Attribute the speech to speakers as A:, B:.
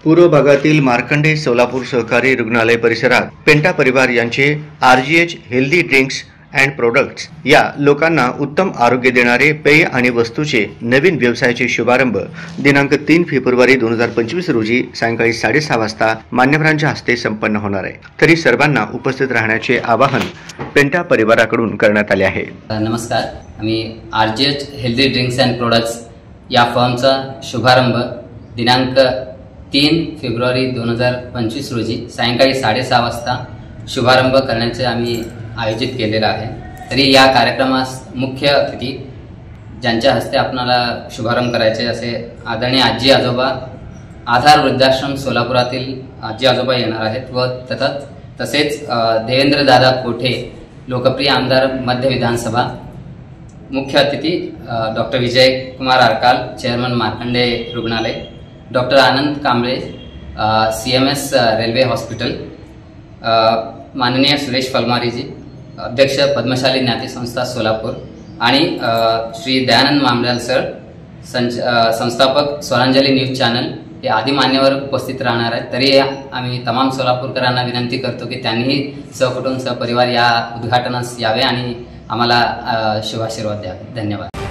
A: पूर्व भागातील मार्कंडे सोलापूर सहकारी रुग्णालय परिसरात पेंटा परिवार यांचे RGH healthy drinks and products या लोकांना उत्तम आरोग्य देणारे पेय आणि वस्तूचे नवीन व्यवसायाचे शुभारंभ दिनांक 3 फेब्रुवारी 2025 रोजी सायंकाळी 6:30 वाजता मान्यवरांच्या हस्ते संपन्न होणार आहे। तरी सर्वांना उपस्थित राहण्याचे आवाहन पेंटा परिवाराकडून करण्यात आले आहे।
B: नमस्कार, आम्ही RGH healthy drinks and products या फर्मचा शुभारंभ दिनांक 3 फेब्रुवारी 2025 रोजी सायंकाळी 6:30 वाजता शुभारंभ करण्याचे आम्ही आयोजित केलेला आहे। तरी या कार्यक्रमास मुख्य अतिथी ज्यांच्या हस्ते आपणाला शुभारंभ करायचे असे आदरणीय आजी आजोबा आधार वृद्धाश्रम सोलापुरातील आजी आजोबा येणार आहेत व तसेच देवेंद्र दादा कोठे लोकप्रिय आमदार मध्य विधानसभा, मुख्य अतिथी डॉक्टर विजय कुमार आरकाल चेअरमन मार्कंडे रुग्णालय, डॉक्टर आनंद कांबळे CMS रेल्वे हॉस्पिटल, माननीय सुरेश फलमारीजी अध्यक्ष पद्मशाली ज्ञाती संस्था सोलापूर आणि श्री दयानंद मामल्याल सर संस्थापक स्वरांजली न्यूज चॅनल हे आदी मान्यवर उपस्थित राहणार आहेत। तरी आम्ही तमाम सोलापूरकरांना विनंती करतो की त्यांनीही सहकुटुंब सहपरिवार या उद्घाटनास यावे आणि आम्हाला शुभाशीर्वाद द्यावे। धन्यवाद।